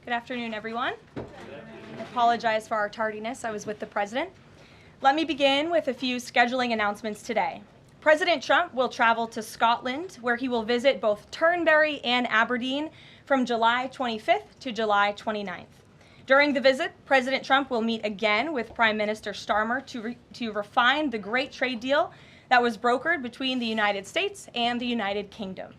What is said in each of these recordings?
Good afternoon, everyone. I apologize for our tardiness. I was with the President. Let me begin with a few scheduling announcements today. President Trump will travel to Scotland, where he will visit both Turnberry and Aberdeen from July 25th to July 29th. During the visit, President Trump will meet again with Prime Minister Starmer to refine the great trade deal that was brokered between the United States and the United Kingdom.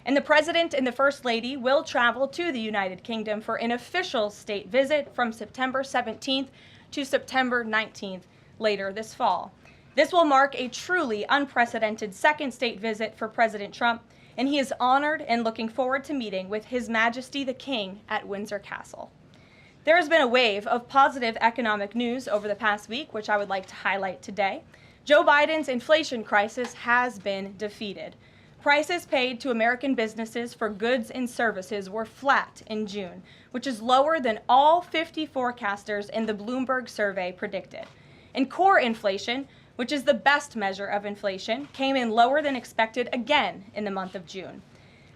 And the President and the First Lady will travel to the United Kingdom for an official state visit from September 17th to September 19th later this fall. This will mark a truly unprecedented second state visit for President Trump, and he is honored and looking forward to meeting with His Majesty the King at Windsor Castle. There has been a wave of positive economic news over the past week, which I would like to highlight today. Joe Biden's inflation crisis has been defeated. Prices paid to American businesses for goods and services were flat in June, which is lower than all 50 forecasters in the Bloomberg survey predicted. And core inflation, which is the best measure of inflation, came in lower than expected again in the month of June.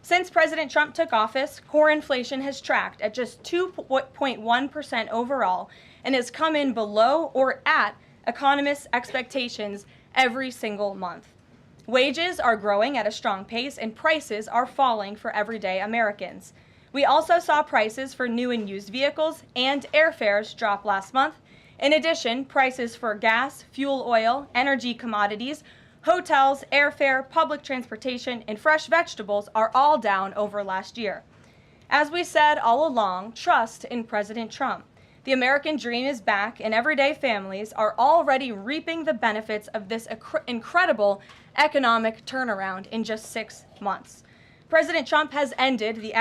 Since President Trump took office, core inflation has tracked at just 2.1% overall and has come in below or at economists' expectations every single month. Wages are growing at a strong pace and prices are falling for everyday Americans. We also saw prices for new and used vehicles and airfares drop last month. In addition, prices for gas, fuel oil, energy commodities, hotels, airfare, public transportation, and fresh vegetables are all down over last year. As we said all along, trust in President Trump. The American dream is back, and everyday families are already reaping the benefits of this incredible economic turnaround in just 6 months. President Trump has ended the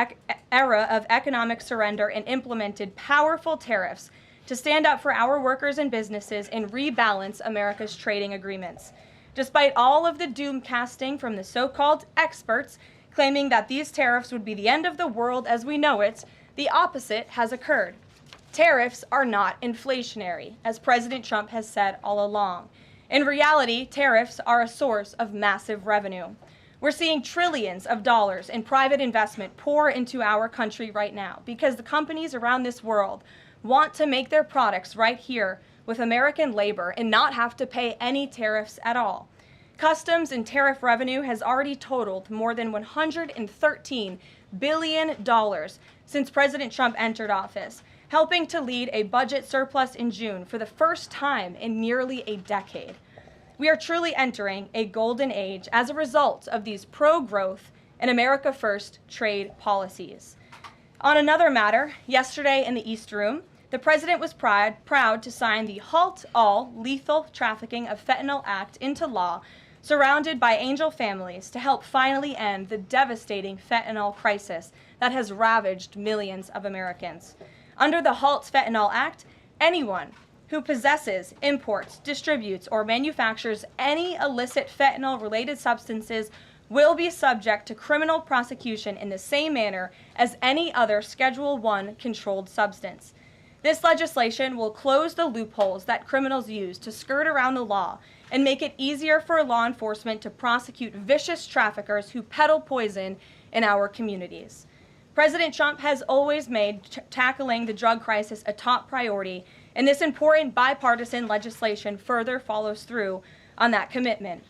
era of economic surrender and implemented powerful tariffs to stand up for our workers and businesses and rebalance America's trading agreements. Despite all of the doom casting from the so-called experts claiming that these tariffs would be the end of the world as we know it, the opposite has occurred. Tariffs are not inflationary, as President Trump has said all along. In reality, tariffs are a source of massive revenue. We're seeing trillions of dollars in private investment pour into our country right now because the companies around this world want to make their products right here with American labor and not have to pay any tariffs at all. Customs and tariff revenue has already totaled more than $113 billion since President Trump entered office, helping to lead a budget surplus in June for the first time in nearly a decade. We are truly entering a golden age as a result of these pro-growth and America First trade policies. On another matter, yesterday in the East Room, the President was proud to sign the Halt All Lethal Trafficking of Fentanyl Act into law, surrounded by angel families to help finally end the devastating fentanyl crisis that has ravaged millions of Americans. Under the Halt Fentanyl Act, anyone who possesses, imports, distributes, or manufactures any illicit fentanyl-related substances will be subject to criminal prosecution in the same manner as any other Schedule I controlled substance. This legislation will close the loopholes that criminals use to skirt around the law and make it easier for law enforcement to prosecute vicious traffickers who peddle poison in our communities. President Trump has always made tackling the drug crisis a top priority, and this important bipartisan legislation further follows through on that commitment.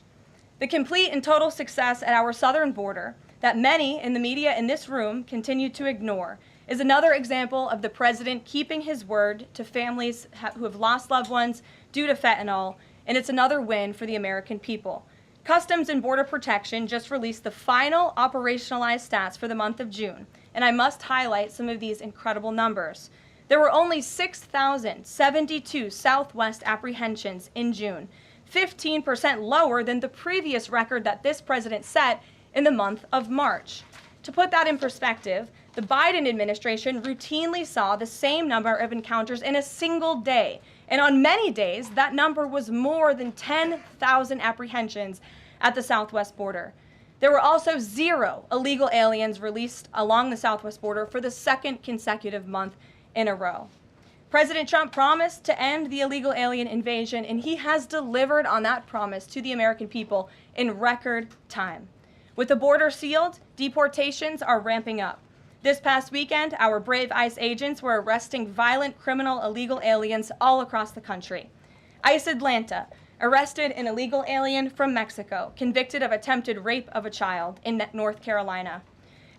The complete and total success at our southern border that many in the media in this room continue to ignore is another example of the President keeping his word to families who have lost loved ones due to fentanyl, and it's another win for the American people. Customs and Border Protection just released the final operationalized stats for the month of June, and I must highlight some of these incredible numbers. There were only 6,072 Southwest apprehensions in June, 15% lower than the previous record that this president set in the month of March. To put that in perspective, the Biden administration routinely saw the same number of encounters in a single day, and on many days, that number was more than 10,000 apprehensions at the Southwest border. There were also 0 illegal aliens released along the Southwest border for the second consecutive month in a row. President Trump promised to end the illegal alien invasion, and he has delivered on that promise to the American people in record time. With the border sealed, deportations are ramping up. This past weekend, our brave ICE agents were arresting violent criminal illegal aliens all across the country. ICE Atlanta arrested an illegal alien from Mexico, convicted of attempted rape of a child in North Carolina.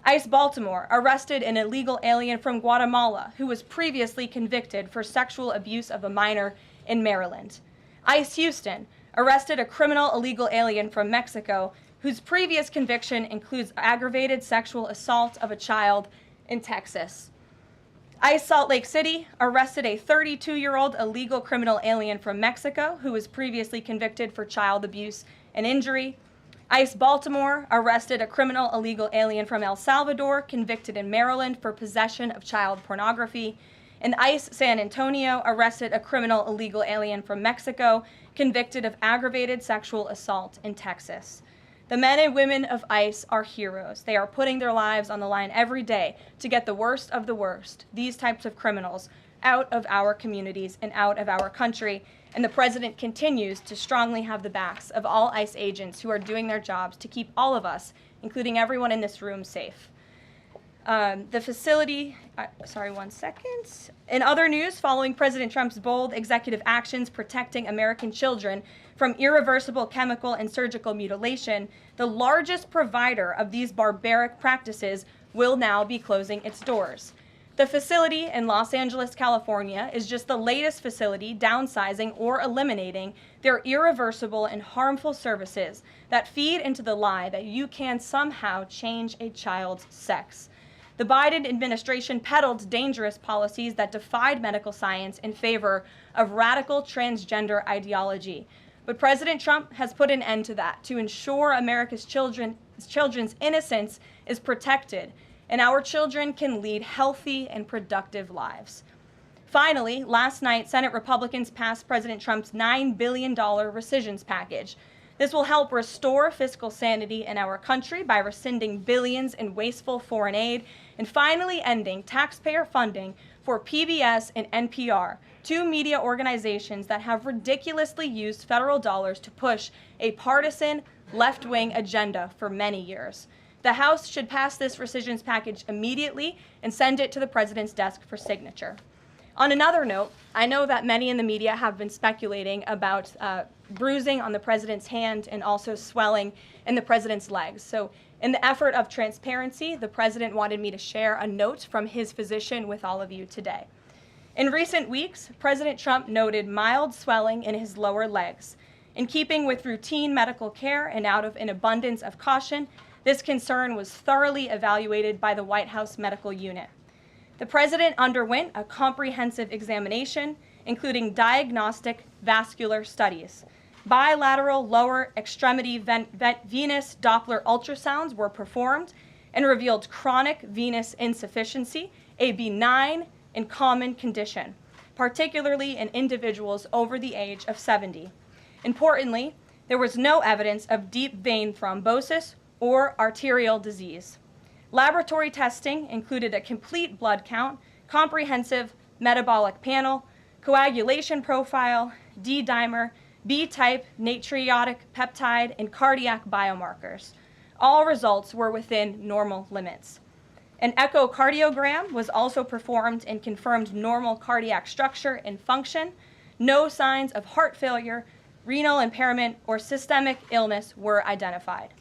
ICE Baltimore arrested an illegal alien from Guatemala who was previously convicted for sexual abuse of a minor in Maryland. ICE Houston arrested a criminal illegal alien from Mexico whose previous conviction includes aggravated sexual assault of a child in Texas. ICE Salt Lake City arrested a 32-year-old illegal criminal alien from Mexico who was previously convicted for child abuse and injury. ICE Baltimore arrested a criminal illegal alien from El Salvador convicted in Maryland for possession of child pornography. And ICE San Antonio arrested a criminal illegal alien from Mexico convicted of aggravated sexual assault in Texas. The men and women of ICE are heroes. They are putting their lives on the line every day to get the worst of the worst, these types of criminals, out of our communities and out of our country. And the president continues to strongly have the backs of all ICE agents who are doing their jobs to keep all of us, including everyone in this room, safe. The facility, one second. In other news, following President Trump's bold executive actions protecting American children from irreversible chemical and surgical mutilation, the largest provider of these barbaric practices will now be closing its doors. The facility in Los Angeles, California, is just the latest facility downsizing or eliminating their irreversible and harmful services that feed into the lie that you can somehow change a child's sex. The Biden administration peddled dangerous policies that defied medical science in favor of radical transgender ideology. But President Trump has put an end to that to ensure America's children's innocence is protected and our children can lead healthy and productive lives. Finally, last night, Senate Republicans passed President Trump's $9 billion rescissions package. This will help restore fiscal sanity in our country by rescinding billions in wasteful foreign aid and finally ending taxpayer funding for PBS and NPR, two media organizations that have ridiculously used federal dollars to push a partisan left-wing agenda for many years. The House should pass this rescissions package immediately and send it to the president's desk for signature. On another note, I know that many in the media have been speculating about bruising on the president's hand and also swelling in the president's legs. So in the effort of transparency, the president wanted me to share a note from his physician with all of you today. In recent weeks, President Trump noted mild swelling in his lower legs. In keeping with routine medical care and out of an abundance of caution, this concern was thoroughly evaluated by the White House medical unit. The president underwent a comprehensive examination, including diagnostic vascular studies. Bilateral lower extremity venous Doppler ultrasounds were performed and revealed chronic venous insufficiency, a benign and common condition, particularly in individuals over the age of 70. Importantly, there was no evidence of deep vein thrombosis or arterial disease. Laboratory testing included a complete blood count, comprehensive metabolic panel, coagulation profile, D-dimer, B-type natriuretic peptide, and cardiac biomarkers. All results were within normal limits. An echocardiogram was also performed and confirmed normal cardiac structure and function. No signs of heart failure, renal impairment, or systemic illness were identified.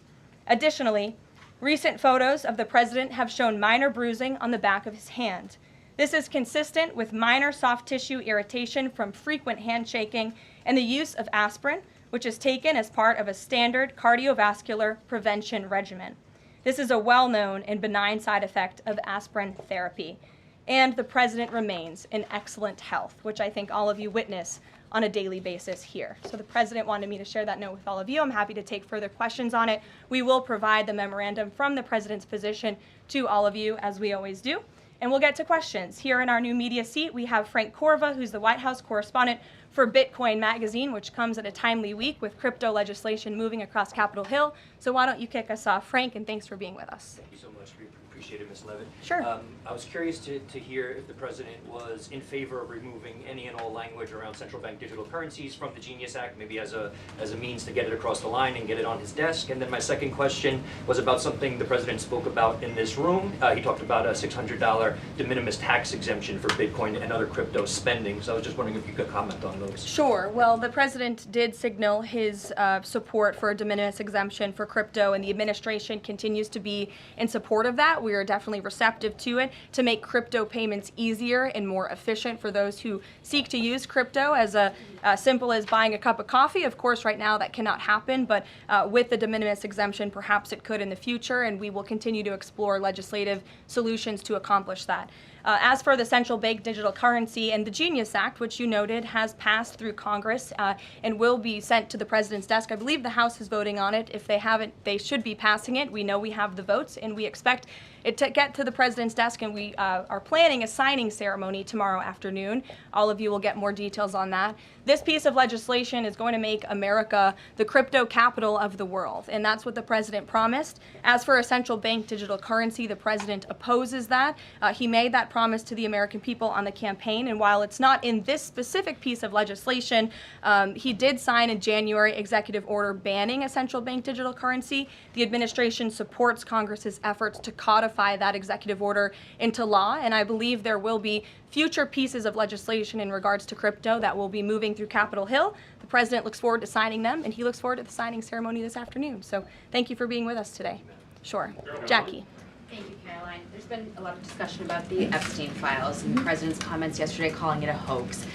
Additionally, recent photos of the president have shown minor bruising on the back of his hand. This is consistent with minor soft tissue irritation from frequent handshaking and the use of aspirin, which is taken as part of a standard cardiovascular prevention regimen. This is a well-known and benign side effect of aspirin therapy. And the president remains in excellent health, which I think all of you witness on a daily basis here. So the president wanted me to share that note with all of you. I'm happy to take further questions on it. We will provide the memorandum from the president's physician to all of you, as we always do. And we'll get to questions. Here in our new media seat, we have Frank Corva, who's the White House correspondent for Bitcoin Magazine, which comes at a timely week with crypto legislation moving across Capitol Hill. So why don't you kick us off, Frank, and thanks for being with us. Thank you so much. We appreciate appreciate it, Ms. Leavitt. Sure. I was curious to hear if the President was in favor of removing any and all language around central bank digital currencies from the Genius Act, maybe as a means to get it across the line and get it on his desk. And then my second question was about something the President spoke about in this room. He talked about a $600 de minimis tax exemption for Bitcoin and other crypto spending. So I was just wondering if you could comment on those. Sure. Well, the President did signal his support for a de minimis exemption for crypto, and the administration continues to be in support of that. We are definitely receptive to it to make crypto payments easier and more efficient for those who seek to use crypto as simple as buying a cup of coffee. Of course, right now that cannot happen, but with the de minimis exemption, perhaps it could in the future, and we will continue to explore legislative solutions to accomplish that. As for the central bank digital currency and the Genius Act, which you noted has passed through Congress and will be sent to the President's desk. I believe the House is voting on it. If they haven't, they should be passing it. We know we have the votes, and we expect it to get to the President's desk, and we are planning a signing ceremony tomorrow afternoon. All of you will get more details on that. This piece of legislation is going to make America the crypto capital of the world, and that's what the President promised. As for a central bank digital currency, the President opposes that. He made that promise to the American people on the campaign, and while it's not in this specific piece of legislation, he did sign a January executive order banning a central bank digital currency. The administration supports Congress's efforts to codify that executive order into law, and I believe there will be future pieces of legislation in regards to crypto that will be moving through Capitol Hill. The President looks forward to signing them, and he looks forward to the signing ceremony this afternoon. So thank you for being with us today. Sure. Jackie. Thank you, Karoline. There's been a lot of discussion about the Epstein files and the President's comments yesterday calling it a hoax.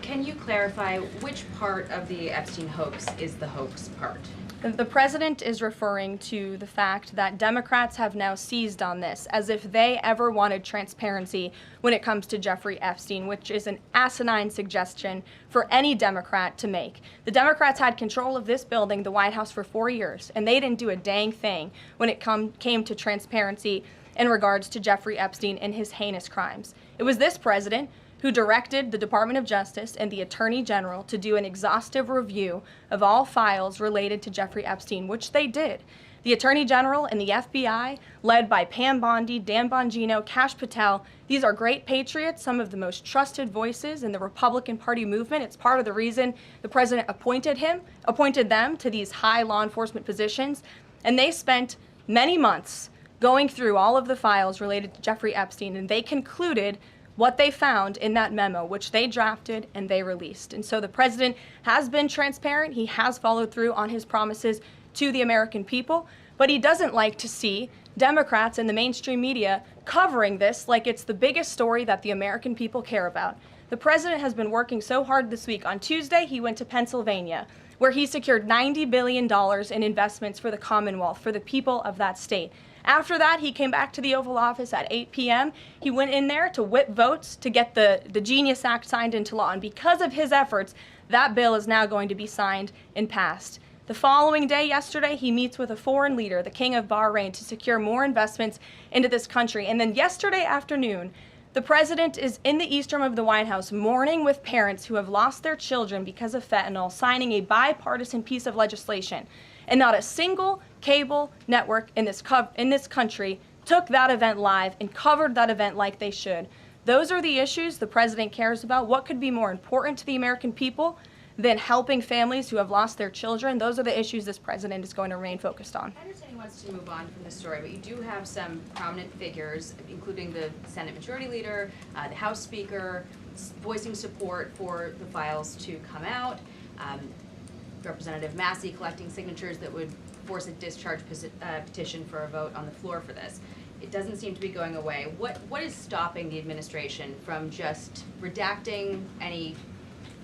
Can you clarify which part of the Epstein hoax is the hoax part? The President is referring to the fact that Democrats have now seized on this as if they ever wanted transparency when it comes to Jeffrey Epstein, which is an asinine suggestion for any Democrat to make. The Democrats had control of this building, the White House, for 4 years, and they didn't do a dang thing when it came to transparency in regards to Jeffrey Epstein and his heinous crimes. It was this President who directed the Department of Justice and the Attorney General to do an exhaustive review of all files related to Jeffrey Epstein, which they did. The Attorney General and the FBI, led by Pam Bondi, Dan Bongino, Kash Patel, these are great patriots, some of the most trusted voices in the Republican Party movement. It's part of the reason the President appointed them to these high law enforcement positions, and they spent many months going through all of the files related to Jeffrey Epstein, and they concluded what they found in that memo, which they drafted and they released. And so the President has been transparent. He has followed through on his promises to the American people, but he doesn't like to see Democrats and the mainstream media covering this like it's the biggest story that the American people care about. The President has been working so hard this week. On Tuesday, he went to Pennsylvania, where he secured $90 billion in investments for the Commonwealth, for the people of that state. After that, he came back to the Oval Office at 8 p.m. He went in there to whip votes to get the Genius Act signed into law. And because of his efforts, that bill is now going to be signed and passed. The following day, yesterday, he meets with a foreign leader, the King of Bahrain, to secure more investments into this country. And then yesterday afternoon, the President is in the East Room of the White House mourning with parents who have lost their children because of fentanyl, signing a bipartisan piece of legislation. And not a single cable network in this country took that event live and covered that event like they should. Those are the issues the President cares about. What could be more important to the American people than helping families who have lost their children? Those are the issues this President is going to remain focused on. I understand he wants to move on from this story, but you do have some prominent figures, including the Senate Majority Leader, the House Speaker, voicing support for the files to come out. Representative Massey collecting signatures that would force a discharge petition for a vote on the floor for this. It doesn't seem to be going away. What is stopping the administration from just redacting any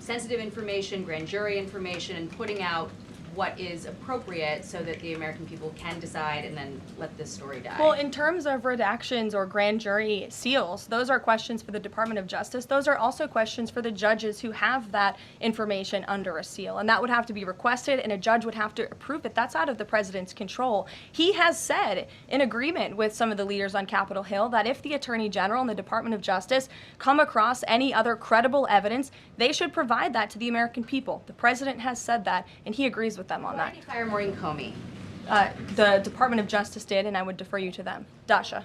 sensitive information, grand jury information, and putting out what is appropriate so that the American people can decide and then let this story die? Well, in terms of redactions or grand jury seals, those are questions for the Department of Justice. Those are also questions for the judges who have that information under a seal. And that would have to be requested, and a judge would have to approve it. That's out of the President's control. He has said, in agreement with some of the leaders on Capitol Hill, that if the Attorney General and the Department of Justice come across any other credible evidence, they should provide that to the American people. The President has said that, and he agrees with them on that. Why did you fire Maureen Comey? The Department of Justice did, and I would defer you to them. Dasha.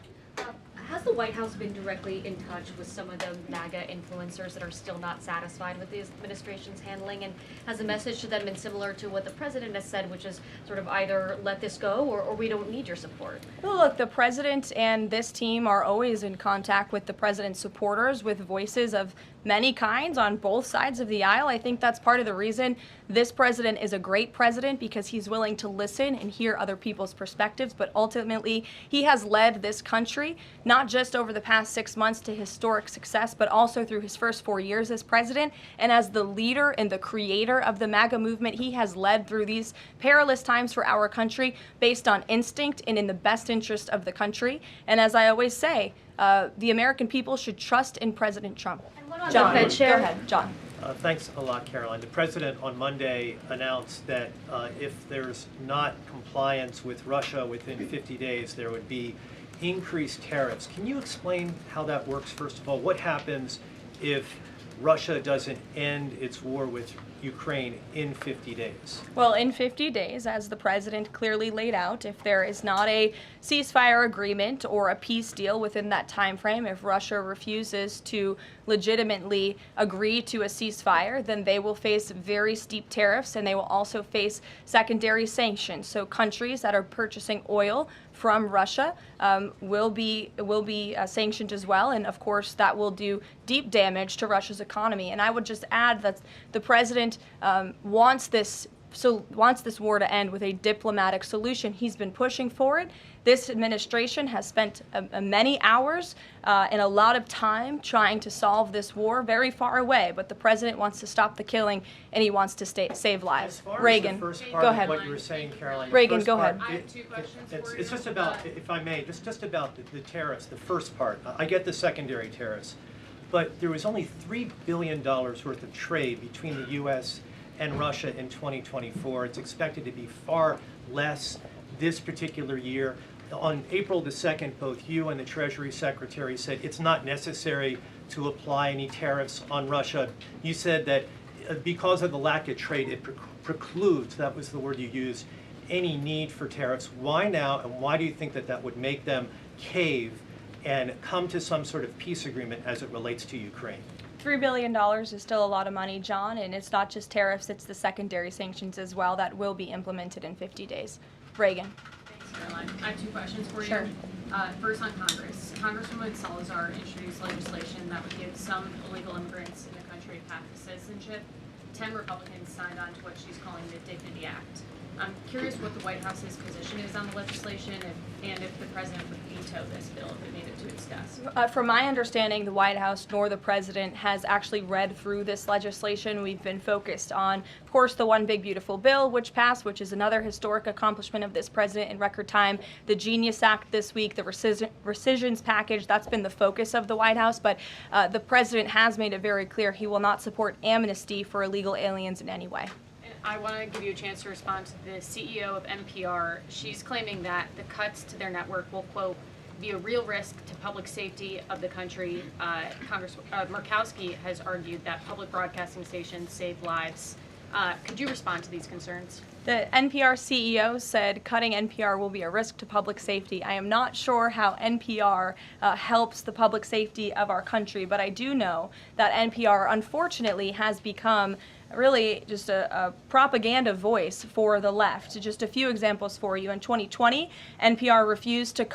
Has the White House been directly in touch with some of the MAGA influencers that are still not satisfied with the administration's handling? And has the message to them been similar to what the president has said, which is sort of either let this go or we don't need your support? Well, look, the president and this team are always in contact with the president's supporters, with voices of many kinds on both sides of the aisle. I think that's part of the reason this president is a great president, because he's willing to listen and hear other people's perspectives. But ultimately, he has led this country, not just over the past 6 months to historic success, but also through his first 4 years as president. And as the leader and the creator of the MAGA movement, he has led through these perilous times for our country based on instinct and in the best interest of the country. And as I always say, the American people should trust in President Trump. John, Fed Chair. go ahead, John. Thanks a lot, Karoline. The president on Monday announced that if there's not compliance with Russia within 50 days, there would be increased tariffs. Can you explain how that works, first of all? What happens if Russia doesn't end its war with Ukraine in 50 days? Well, in 50 days, as the president clearly laid out, if there is not a ceasefire agreement or a peace deal within that time frame, if Russia refuses to legitimately agree to a ceasefire, then they will face very steep tariffs, and they will also face secondary sanctions. So countries that are purchasing oil from Russia will be sanctioned as well, and of course that will do deep damage to Russia's economy. And I would just add that the president wants this war to end with a diplomatic solution. He's been pushing for it. This administration has spent many hours and a lot of time trying to solve this war very far away, but the president wants to stop the killing and he wants to save lives. As far Reagan, as the first part go of ahead. what you were saying, Caroline. Reagan, go ahead. I have two questions for you. It's just about, if I may, just about the tariffs, the first part. I get the secondary tariffs, but there was only $3 billion worth of trade between the U.S. and Russia in 2024. It's expected to be far less this particular year. On April the 2nd, both you and the Treasury Secretary said it's not necessary to apply any tariffs on Russia. You said that because of the lack of trade, it precludes, that was the word you used, any need for tariffs. Why now, and why do you think that that would make them cave and come to some sort of peace agreement as it relates to Ukraine? $3 billion is still a lot of money, John, and it's not just tariffs, it's the secondary sanctions as well that will be implemented in 50 days. Reagan. Thanks, Caroline. I have two questions for you. Sure. First on Congress. Congresswoman Salazar introduced legislation that would give some illegal immigrants in the country a path to citizenship. 10 Republicans signed on to what she's calling the Dignity Act. I'm curious what the White House's position is on the legislation and if the president would veto this bill if it made it to its desk. From my understanding, the White House nor the president has actually read through this legislation. We've been focused on, of course, the One Big Beautiful Bill, which passed, which is another historic accomplishment of this president in record time. The Genius Act this week, the rescissions package, that's been the focus of the White House. But the president has made it very clear he will not support amnesty for illegal aliens in any way. I want to give you a chance to respond to the CEO of NPR. She's claiming that the cuts to their network will, quote, be a real risk to public safety of the country. Murkowski has argued that public broadcasting stations save lives. Could you respond to these concerns? The NPR CEO said cutting NPR will be a risk to public safety. I am not sure how NPR helps the public safety of our country, but I do know that NPR, unfortunately, has become really just a propaganda voice for the left. Just a few examples for you. In 2020, NPR refused to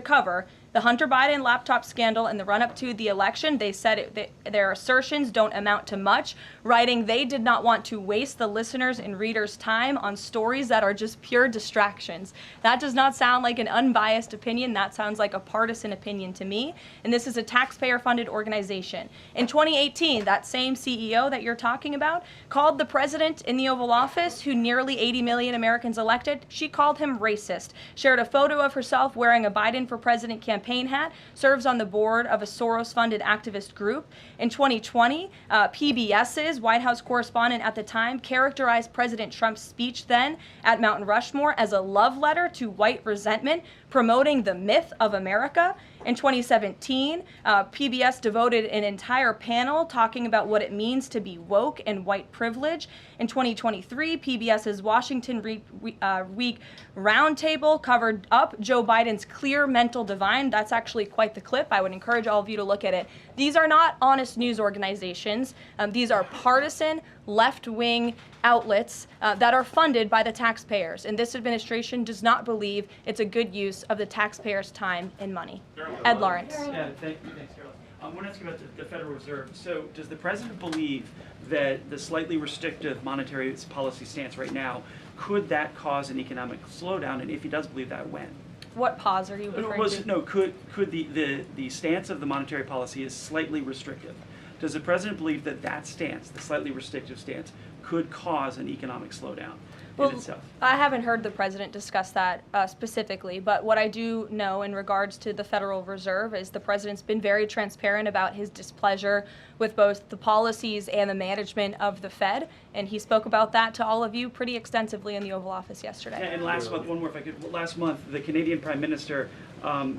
cover the Hunter Biden laptop scandal in the run-up to the election. They said their assertions don't amount to much, writing they did not want to waste the listeners' and readers' time on stories that are just pure distractions. That does not sound like an unbiased opinion. That sounds like a partisan opinion to me. And this is a taxpayer-funded organization. In 2018, that same CEO that you're talking about called the president in the Oval Office, who nearly 80 million Americans elected, she called him racist, shared a photo of herself wearing a Biden for President campaign hat, serves on the board of a Soros-funded activist group. In 2020, PBS's White House correspondent at the time characterized President Trump's speech then at Mount Rushmore as a love letter to white resentment, promoting the myth of America. In 2017, PBS devoted an entire panel talking about what it means to be woke and white privilege. In 2023, PBS's Washington Week Roundtable covered up Joe Biden's clear mental divide. That's actually quite the clip. I would encourage all of you to look at it. These are not honest news organizations. These are partisan, left-wing outlets that are funded by the taxpayers. And this administration does not believe it's a good use of the taxpayers' time and money. Ed Lawrence. Yeah, thanks, Carol. I want to ask you about the Federal Reserve. So does the president believe that the slightly restrictive monetary policy stance right now, could that cause an economic slowdown? And if he does believe that, when? What pause are you referring to? No, could the stance of the monetary policy is slightly restrictive? Does the president believe that that stance, the slightly restrictive stance, could cause an economic slowdown in itself? I haven't heard the president discuss that specifically, but what I do know in regards to the Federal Reserve is the president's been very transparent about his displeasure with both the policies and the management of the Fed, and he spoke about that to all of you pretty extensively in the Oval Office yesterday. Yeah, and last month, one more if I could. Last month, the Canadian Prime Minister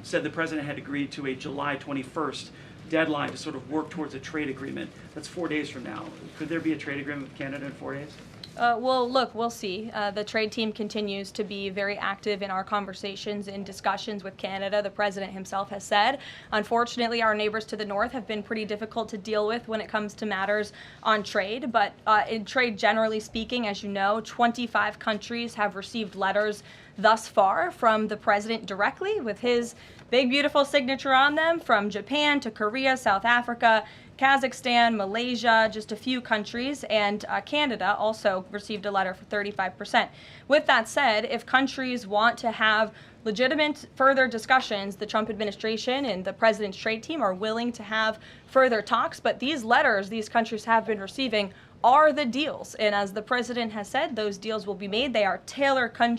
said the president had agreed to a July 21st deadline to sort of work towards a trade agreement. That's 4 days from now. Could there be a trade agreement with Canada in 4 days? Well, look, we'll see. The trade team continues to be very active in our conversations and discussions with Canada. The president himself has said, unfortunately, our neighbors to the north have been pretty difficult to deal with when it comes to matters on trade. But in trade, generally speaking, as you know, 25 countries have received letters thus far from the president directly with his big, beautiful signature on them, from Japan to Korea, South Africa, Kazakhstan, Malaysia, just a few countries, and Canada also received a letter for 35%. With that said, if countries want to have legitimate further discussions, the Trump administration and the president's trade team are willing to have further talks, but these letters these countries have been receiving are the deals. And as the president has said, those deals will be made. They are tailor-made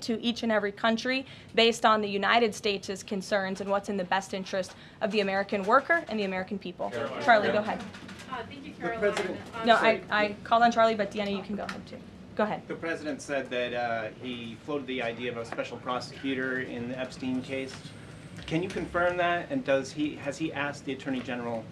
to each and every country based on the United States' concerns and what's in the best interest of the American worker and the American people. Caroline. Charlie, go ahead. Thank you, Karoline. No, I called on Charlie, but Deanna, you can go ahead too. Go ahead. The president said that he floated the idea of a special prosecutor in the Epstein case. Can you confirm that? And has he asked the Attorney General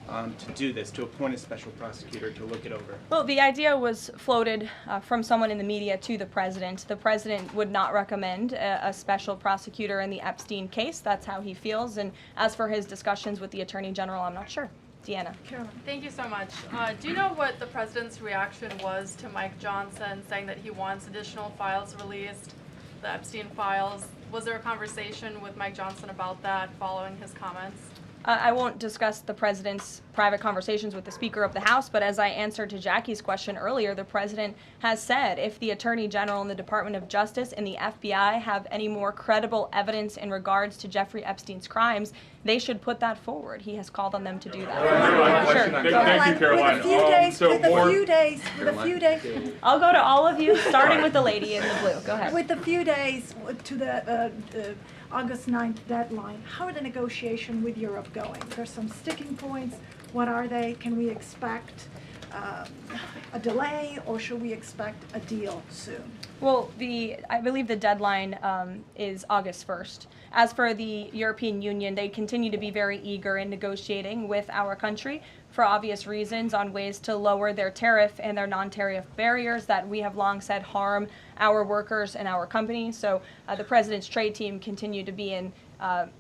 to do this, to appoint a special prosecutor to look it over? Well, the idea was floated from someone in the media to the president. The president would not recommend a special prosecutor in the Epstein case. That's how he feels. And as for his discussions with the Attorney General, I'm not sure. Deanna. Thank you so much. Do you know what the president's reaction was to Mike Johnson saying that he wants additional files released, the Epstein files? Was there a conversation with Mike Johnson about that following his comments? I won't discuss the president's private conversations with the Speaker of the House, but as I answered to Jackie's question earlier, the president has said if the Attorney General and the Department of Justice and the FBI have any more credible evidence in regards to Jeffrey Epstein's crimes, they should put that forward. He has called on them to do that. Sure. Thank you, Caroline. With a few days. I'll go to all of you, starting with the lady in the blue. Go ahead. With a few days to the August 9th deadline, how are the negotiations with Europe going? There's some sticking points. What are they? Can we expect a delay, or should we expect a deal soon? Well, I believe the deadline is August 1st. As for the European Union, they continue to be very eager in negotiating with our country for obvious reasons on ways to lower their tariff and their non-tariff barriers that we have long said harm our workers and our companies. So the president's trade team continue to be in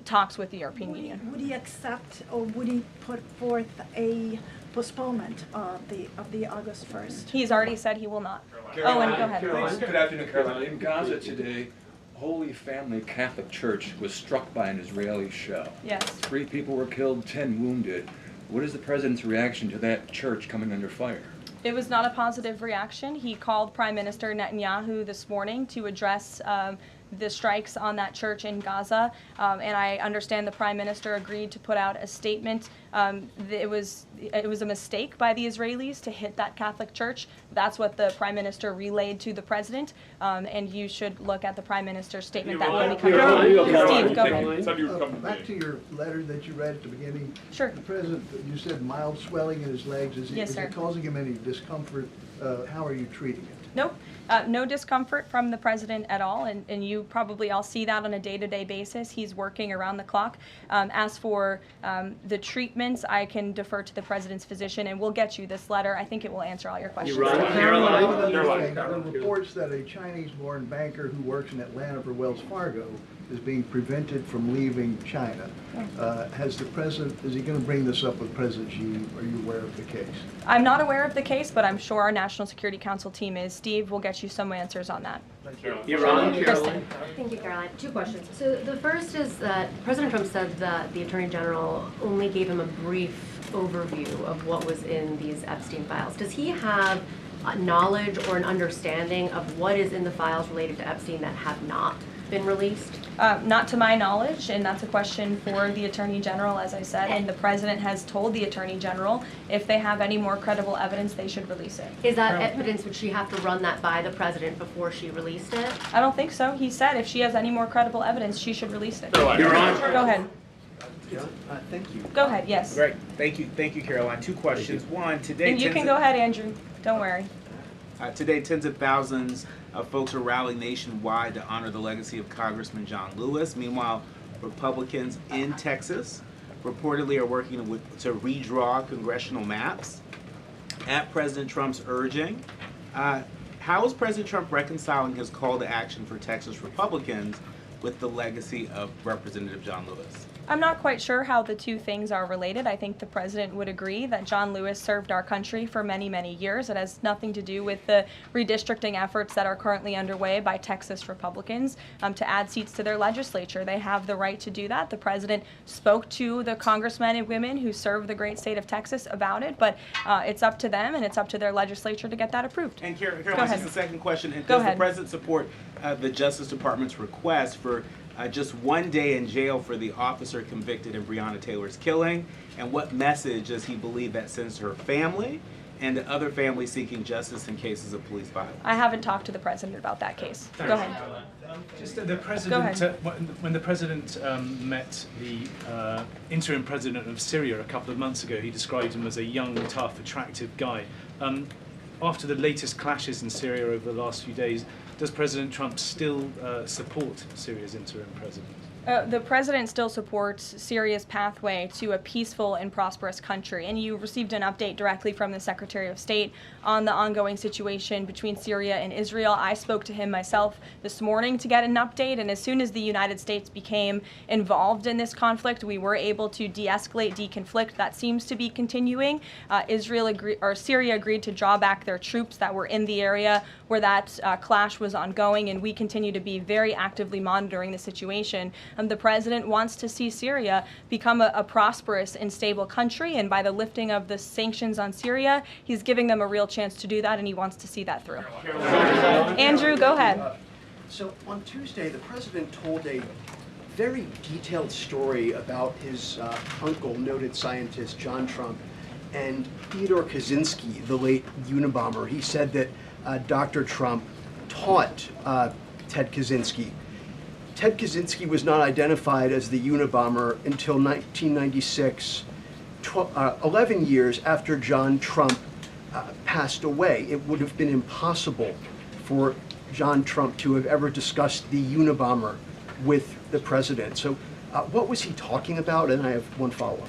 talks with the European Union. Would he accept, or would he put forth a postponement of the August 1st? He's already said he will not. Caroline, Owen, go ahead. Caroline, good afternoon, Caroline. In Gaza today, Holy Family Catholic Church was struck by an Israeli shell. Yes. 3 people were killed, 10 wounded. What is the president's reaction to that church coming under fire? It was not a positive reaction. He called Prime Minister Netanyahu this morning to address the strikes on that church in Gaza, and I understand the Prime Minister agreed to put out a statement. It was a mistake by the Israelis to hit that Catholic church. That's what the Prime Minister relayed to the President, and you should look at the Prime Minister's statement that will be coming out. Steve, go ahead. Back to your letter that you read at the beginning. Sure. The President, you said mild swelling in his legs. Is Yes, sir. it causing him any discomfort? How are you treating it? Nope. No discomfort from the president at all, and you probably all see that on a day-to-day basis. He's working around the clock. As for the treatments, I can defer to the president's physician, and we'll get you this letter. I think it will answer all your questions. Caroline, there are reports that a Chinese-born banker who works in Atlanta for Wells Fargo is being prevented from leaving China. Has the president, is he going to bring this up with President Xi? Are you aware of the case? I'm not aware of the case, but I'm sure our National Security Council team is. Steve will get you some answers on that. Caroline. Thank you, Caroline. Two questions. So the first is that President Trump said that the Attorney General only gave him a brief overview of what was in these Epstein files. Does he have knowledge or an understanding of what is in the files related to Epstein that have not been released? Not to my knowledge, and that's a question for the Attorney General, as I said, and the President has told the Attorney General if they have any more credible evidence, they should release it. Is that evidence, would she have to run that by the President before she released it? I don't think so. He said if she has any more credible evidence, she should release it. Your Honor. Go ahead. Thank you. Go ahead, yes. Great. Thank you, Caroline. Two questions. One, today. And you can go ahead, Andrew. Don't worry. Today, tens of thousands of folks are rallying nationwide to honor the legacy of Congressman John Lewis. Meanwhile, Republicans in Texas reportedly are working to redraw congressional maps at President Trump's urging. How is President Trump reconciling his call to action for Texas Republicans with the legacy of Representative John Lewis? I'm not quite sure how the two things are related. I think the president would agree that John Lewis served our country for many, many years. It has nothing to do with the redistricting efforts that are currently underway by Texas Republicans to add seats to their legislature. They have the right to do that. The president spoke to the congressmen and women who serve the great state of Texas about it, but it's up to them and it's up to their legislature to get that approved. And Caroline, just a second question. Go Does ahead. the president support the Justice Department's request for just 1 day in jail for the officer convicted in Breonna Taylor's killing? And what message does he believe that sends to her family and to other families seeking justice in cases of police violence? I haven't talked to the president about that case. Go ahead. Just the president, when the president met the interim president of Syria a couple of months ago, he described him as a young, tough, attractive guy. After the latest clashes in Syria over the last few days, does President Trump still support Syria's interim president? The president still supports Syria's pathway to a peaceful and prosperous country, and you received an update directly from the Secretary of State on the ongoing situation between Syria and Israel. I spoke to him myself this morning to get an update, and as soon as the United States became involved in this conflict, we were able to de-escalate, deconflict. That seems to be continuing. Syria agreed to draw back their troops that were in the area where that clash was ongoing, and we continue to be very actively monitoring the situation. The president wants to see Syria become a prosperous and stable country, and by the lifting of the sanctions on Syria, he's giving them a real chance to do that, and he wants to see that through. Andrew, go ahead. So on Tuesday, the president told a very detailed story about his uncle, noted scientist John Trump, and Theodore Kaczynski, the late Unabomber. He said that Dr. Trump taught Ted Kaczynski. Ted Kaczynski was not identified as the Unabomber until 1996, 11 years after John Trump passed away. It would have been impossible for John Trump to have ever discussed the Unabomber with the president. So what was he talking about? And I have one follow-up.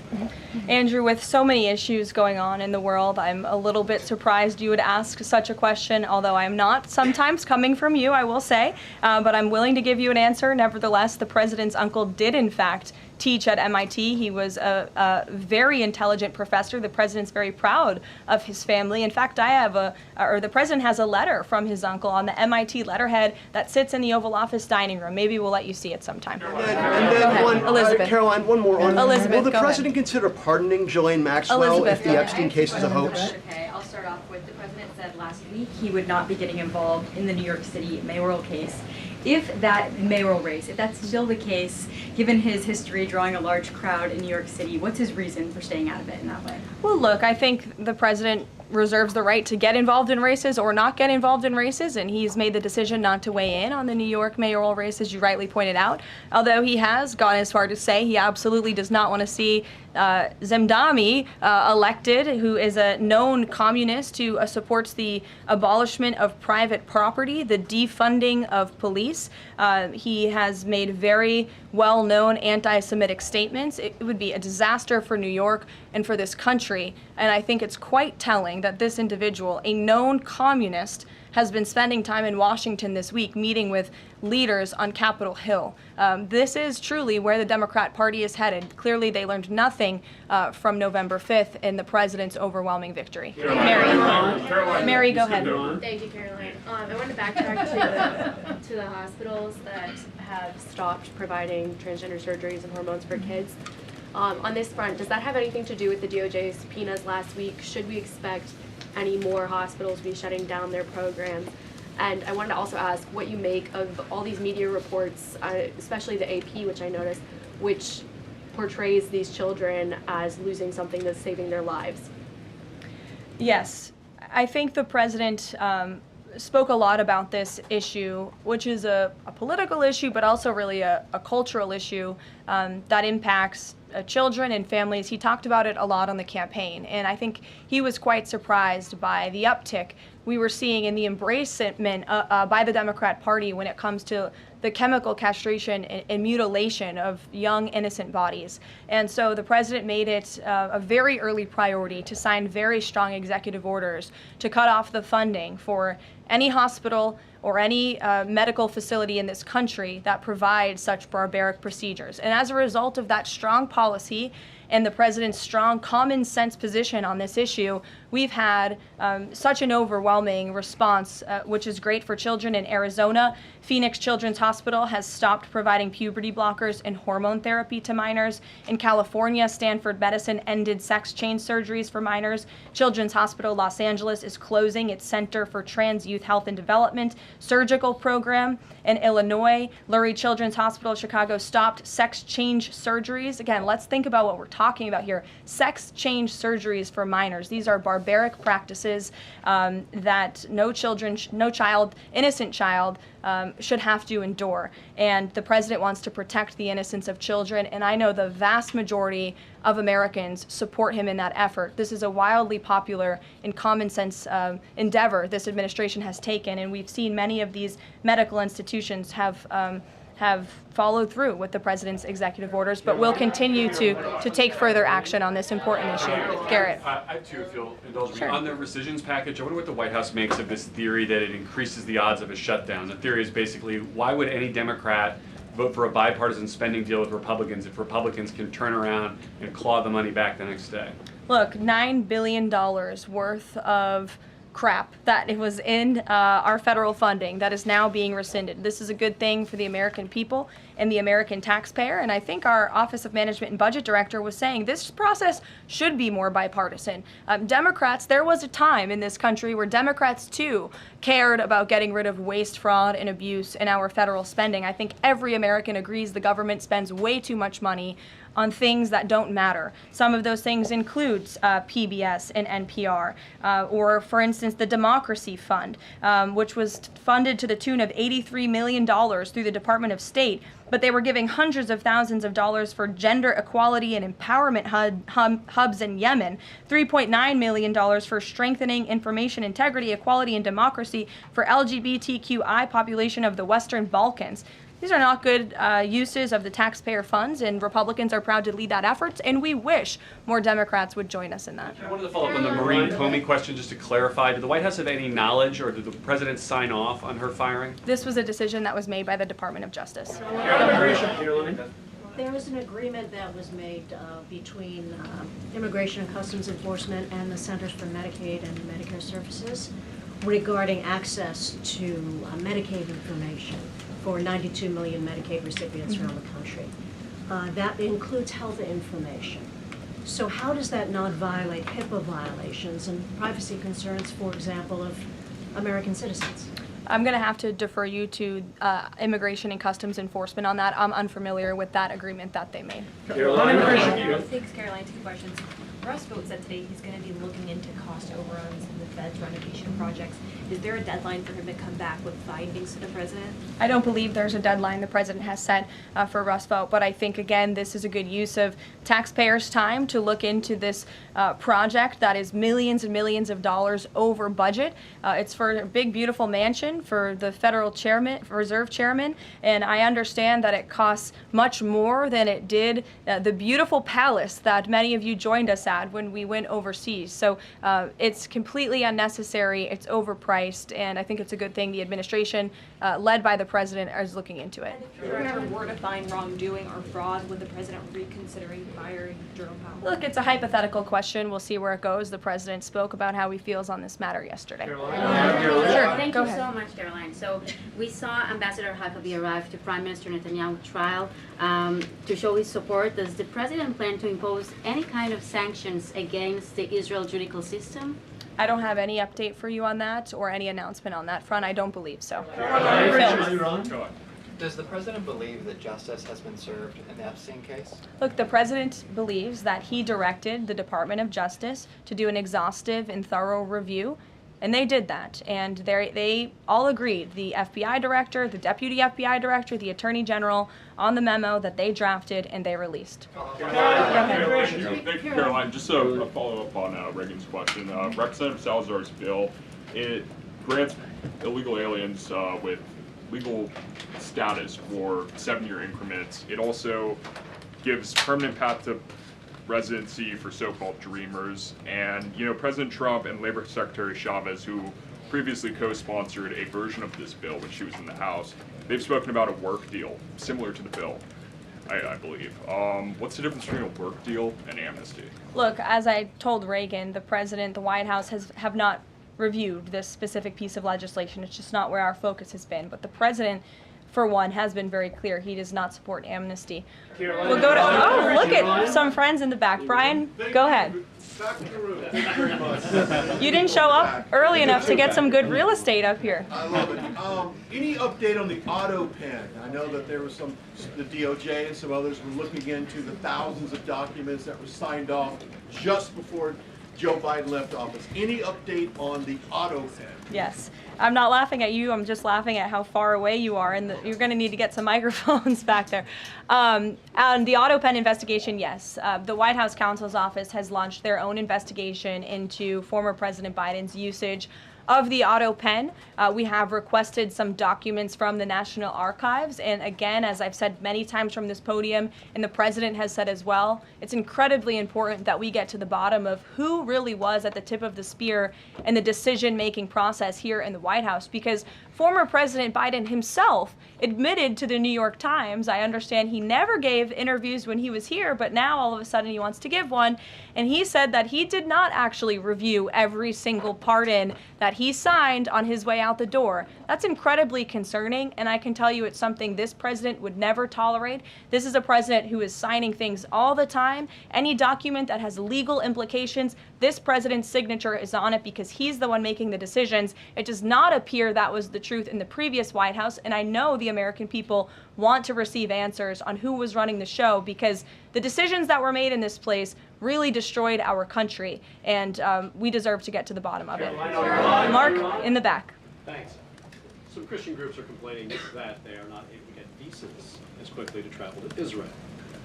Andrew, with so many issues going on in the world, I'm a little bit surprised you would ask such a question, although I'm not sometimes coming from you, I will say, but I'm willing to give you an answer. Nevertheless, the president's uncle did, in fact, teach at MIT. He was a very intelligent professor. The president's very proud of his family. In fact, the president has a letter from his uncle on the MIT letterhead that sits in the Oval Office dining room. Maybe we'll let you see it sometime. And then Elizabeth. Caroline, one more on. Elizabeth, will the go president consider pardoning Ghislaine Maxwell if the Epstein case is a hoax? Okay, I'll start off with the president said last week he would not be getting involved in the New York City mayoral case. If that mayoral race, if that's still the case, given his history drawing a large crowd in New York City, what's his reason for staying out of it in that way? Well, look, I think the president reserves the right to get involved in races or not get involved in races, and he's made the decision not to weigh in on the New York mayoral race, as you rightly pointed out, although he has gone as far to say he absolutely does not want to see Zemdami elected, who is a known communist who supports the abolishment of private property, the defunding of police. He has made very well-known anti-Semitic statements. It would be a disaster for New York and for this country, and I think it's quite telling that this individual, a known communist, has been spending time in Washington this week meeting with leaders on Capitol Hill. This is truly where the Democrat Party is headed. Clearly, they learned nothing from November 5th in the president's overwhelming victory. Mary, go ahead. Thank you, Caroline. I want to backtrack to the hospitals that have stopped providing transgender surgeries and hormones for kids. On this front, does that have anything to do with the DOJ subpoenas last week? Should we expect any more hospitals be shutting down their programs? And I wanted to also ask what you make of all these media reports, especially the AP, which I noticed, which portrays these children as losing something that's saving their lives. Yes, I think the president spoke a lot about this issue, which is a political issue, but also really a cultural issue that impacts children and families. He talked about it a lot on the campaign, and I think he was quite surprised by the uptick we were seeing in the embracement by the Democrat Party when it comes to the chemical castration and mutilation of young, innocent bodies. And so the president made it a very early priority to sign very strong executive orders to cut off the funding for any hospital or any medical facility in this country that provides such barbaric procedures. And as a result of that strong policy and the president's strong common sense position on this issue, we've had such an overwhelming response, which is great for children in Arizona. Phoenix Children's Hospital has stopped providing puberty blockers and hormone therapy to minors. In California, Stanford Medicine ended sex change surgeries for minors. Children's Hospital Los Angeles is closing its Center for Trans Youth Health and Development surgical program. In Illinois, Lurie Children's Hospital Chicago stopped sex change surgeries. Again, let's think about what we're talking about here. Sex change surgeries for minors. These are barbaric practices that no innocent child should have to endure. And the president wants to protect the innocence of children, and I know the vast majority of Americans support him in that effort. This is a wildly popular and common sense endeavor this administration has taken, and we've seen many of these medical institutions have followed through with the president's executive orders, but will continue to take further action on this important issue. Garrett. I too, if you'll indulge me. Sure. On the rescissions package, I wonder what the White House makes of this theory that it increases the odds of a shutdown. The theory is basically, why would any Democrat vote for a bipartisan spending deal with Republicans if Republicans can turn around and claw the money back the next day? Look, $9 billion worth of crap that it was in our federal funding that is now being rescinded. This is a good thing for the American people and the American taxpayer, and I think our Office of Management and Budget Director was saying this process should be more bipartisan. Democrats, there was a time in this country where Democrats too cared about getting rid of waste, fraud, and abuse in our federal spending. I think every American agrees the government spends way too much money on things that don't matter. Some of those things include PBS and NPR, or for instance, the Democracy Fund, which was funded to the tune of $83 million through the Department of State, but they were giving hundreds of thousands of dollars for gender equality and empowerment hubs in Yemen, $3.9 million for strengthening information integrity, equality, and democracy for LGBTQI population of the Western Balkans. These are not good uses of the taxpayer funds, and Republicans are proud to lead that effort, and we wish more Democrats would join us in that. I wanted to follow up on the Maureen Comey question just to clarify. Did the White House have any knowledge, or did the president sign off on her firing? This was a decision that was made by the Department of Justice. There was an agreement that was made between Immigration and Customs Enforcement and the Centers for Medicaid and Medicare Services regarding access to Medicaid information for 92 million Medicaid recipients around the country. That includes health information. So how does that not violate HIPAA violations and privacy concerns, for example, of American citizens? I'm going to have to defer you to Immigration and Customs Enforcement on that. I'm unfamiliar with that agreement that they made. Thanks, Caroline. Two questions. Rumsfeld said today he's going to be looking into cost overruns in the Fed's renovation projects. Is there a deadline for him to come back with findings to the president? I don't believe there's a deadline the president has set for Rumsfeld, but I think, again, this is a good use of taxpayers' time to look into this project that is millions and millions of dollars over budget. It's for a big, beautiful mansion for the federal chairman, reserve chairman, and I understand that it costs much more than it did the beautiful palace that many of you joined us at when we went overseas. So it's completely unnecessary, it's overpriced, and I think it's a good thing the administration, led by the president, is looking into it. If there ever were to find wrongdoing or fraud, would the president reconsidering firing Jerome Powell? Look, it's a hypothetical question. We'll see where it goes. The president spoke about how he feels on this matter yesterday. Sure. Thank you so much, Karoline. So we saw Ambassador Huckabee arrive to Prime Minister Netanyahu's trial to show his support. Does the president plan to impose any kind of sanctions against the Israel judicial system? I don't have any update for you on that or any announcement on that front. I don't believe so. Does the president believe that justice has been served in the Epstein case? Look, the president believes that he directed the Department of Justice to do an exhaustive and thorough review, and they did that. And they all agreed, the FBI director, the deputy FBI director, the attorney general, on the memo that they drafted and they released. Thank you, Karoline. Just a follow-up on Reagan's question. Representative Salazar's bill, it grants illegal aliens with legal status for 7-year increments. It also gives permanent path to residency for so-called dreamers. And, you know, President Trump and Labor Secretary Chavez, who previously co-sponsored a version of this bill when she was in the House, they've spoken about a work deal similar to the bill, I believe. What's the difference between a work deal and amnesty? Look, as I told Reagan, the president, the White House have not reviewed this specific piece of legislation. It's just not where our focus has been. But the president, for one, has been very clear he does not support amnesty. We'll go to, oh, look at some friends in the back. Brian, go ahead. You didn't show up early enough to get some good real estate up here. I love it. Any update on the auto pen? I know that there was the DOJ and some others were looking into the thousands of documents that were signed off just before Joe Biden left office. Any update on the auto pen? Yes. I'm not laughing at you. I'm just laughing at how far away you are, and you're going to need to get some microphones back there. On the auto pen investigation, yes. The White House counsel's office has launched their own investigation into former President Biden's usage of the auto pen. We have requested some documents from the National Archives, and again, as I've said many times from this podium, and the president has said as well, it's incredibly important that we get to the bottom of who really was at the tip of the spear in the decision-making process here in the White House, because former President Biden himself admitted to the New York Times, I understand he never gave interviews when he was here, but now all of a sudden he wants to give one, and he said that he did not actually review every single pardon that he signed on his way out the door. That's incredibly concerning, and I can tell you it's something this president would never tolerate. This is a president who is signing things all the time. Any document that has legal implications, this president's signature is on it because he's the one making the decisions. It does not appear that was the truth in the previous White House, and I know the American people want to receive answers on who was running the show, because the decisions that were made in this place really destroyed our country, and we deserve to get to the bottom of it. Mark, in the back. Thanks. Some Christian groups are complaining that they are not able to get visas as quickly to travel to Israel,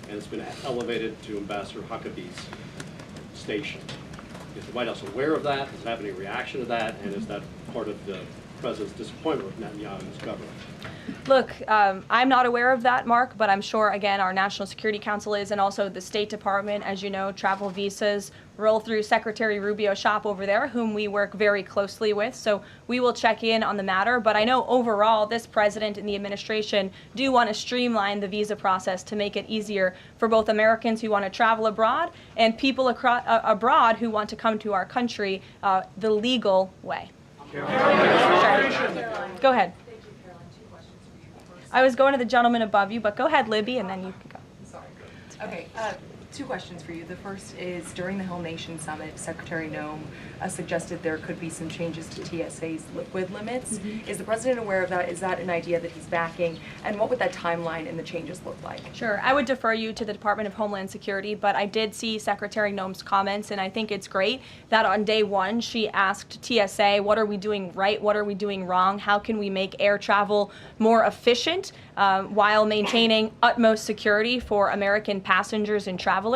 and it's been elevated to Ambassador Huckabee's station. Is the White House aware of that? Does it have any reaction to that? And is that part of the president's disappointment with Netanyahu's government? Look, I'm not aware of that, Mark, but I'm sure, again, our National Security Council is, and also the State Department. As you know, travel visas roll through Secretary Rubio's shop over there, whom we work very closely with. So we will check in on the matter. But I know overall, this president and the administration do want to streamline the visa process to make it easier for both Americans who want to travel abroad and people abroad who want to come to our country the legal way. Sure. Go ahead. I was going to the gentleman above you, but go ahead, Libby, and then you can go. Sorry. Okay. Two questions for you. The first is, during the Hill Nation Summit, Secretary Noem suggested there could be some changes to TSA's liquid limits. Is the President aware of that? Is that an idea that he's backing? And what would that timeline and the changes look like? Sure. I would defer you to the Department of Homeland Security, but I did see Secretary Noem's comments, and I think it's great that on day one she asked TSA, what are we doing right? What are we doing wrong? How can we make air travel more efficient while maintaining utmost security for American passengers and travelers?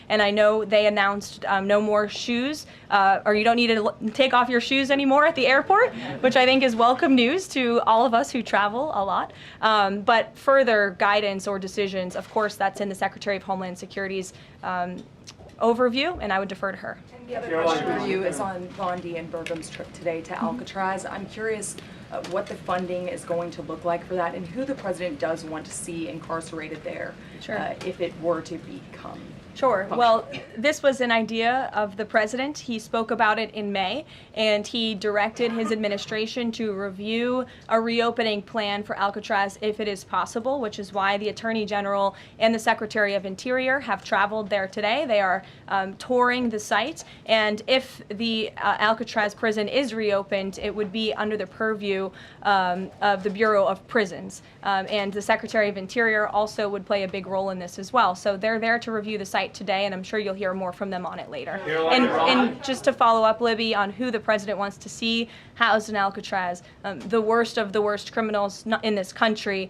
And I know they announced no more shoes, or you don't need to take off your shoes anymore at the airport, which I think is welcome news to all of us who travel a lot. But further guidance or decisions, of course, that's in the Secretary of Homeland Security's overview, and I would defer to her. And the other question for you is on Bondi and Burgum's trip today to Alcatraz. I'm curious what the funding is going to look like for that, and who the President does want to see incarcerated there, if it were to become. Sure. Well, this was an idea of the President. He spoke about it in May, and he directed his administration to review a reopening plan for Alcatraz if it is possible, which is why the Attorney General and the Secretary of Interior have traveled there today. They are touring the site, and if the Alcatraz prison is reopened, it would be under the purview of the Bureau of Prisons, and the Secretary of Interior also would play a big role in this as well. So they're there to review the site today, and I'm sure you'll hear more from them on it later. And just to follow up, Libby, on who the President wants to see housed in Alcatraz, the worst of the worst criminals in this country,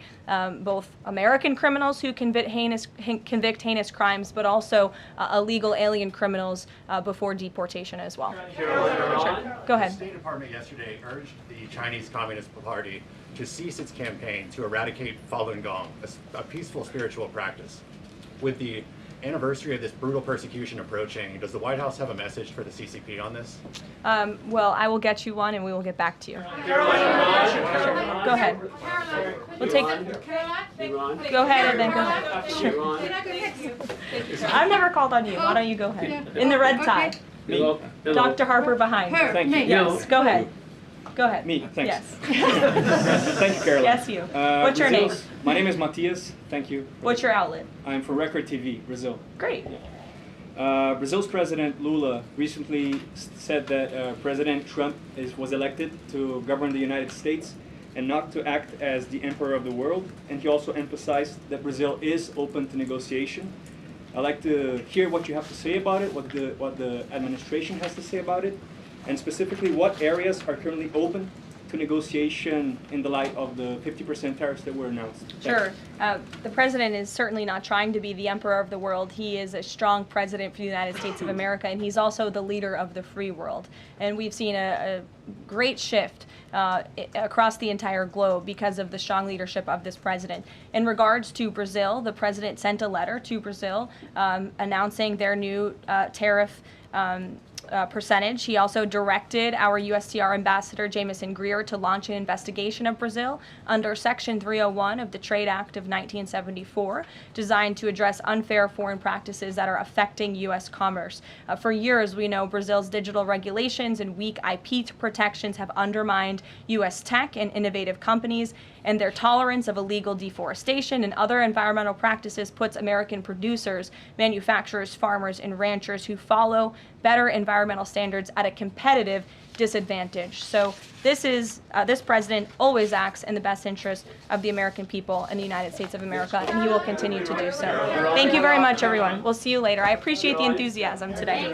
both American criminals who convict heinous crimes, but also illegal alien criminals before deportation as well. Sure. Go ahead. The State Department yesterday urged the Chinese Communist Party to cease its campaign to eradicate Falun Gong, a peaceful spiritual practice. With the anniversary of this brutal persecution approaching, does the White House have a message for the CCP on this? Well, I will get you one, and we will get back to you. Karoline. Sure. Go ahead. We'll take. Go ahead, and then go ahead. Sure. I've never called on you. Why don't you go ahead? In the red tie. Me. Dr. Harper behind. Thank you. Yes. Go ahead. Go ahead. Me, thanks. Yes. Thank you, Karoline. Yes, you. What's your name? My name is Matias. Thank you. What's your outlet? I'm for Record TV, Brazil. Great. Brazil's President Lula recently said that President Trump was elected to govern the United States and not to act as the emperor of the world. And he also emphasized that Brazil is open to negotiation. I'd like to hear what you have to say about it, what the administration has to say about it, and specifically what areas are currently open to negotiation in the light of the 50% tariffs that were announced. Sure. The President is certainly not trying to be the emperor of the world. He is a strong president for the United States of America, and he's also the leader of the free world. And we've seen a great shift across the entire globe because of the strong leadership of this president. In regards to Brazil, the President sent a letter to Brazil announcing their new tariff percentage. He also directed our USTR ambassador, Jameson Greer, to launch an investigation of Brazil under Section 301 of the Trade Act of 1974, designed to address unfair foreign practices that are affecting U.S. commerce. For years, we know Brazil's digital regulations and weak IP protections have undermined U.S. tech and innovative companies, and their tolerance of illegal deforestation and other environmental practices puts American producers, manufacturers, farmers, and ranchers who follow better environmental standards at a competitive disadvantage. So this president always acts in the best interest of the American people and the United States of America, and he will continue to do so. Thank you very much, everyone. We'll see you later. I appreciate the enthusiasm today.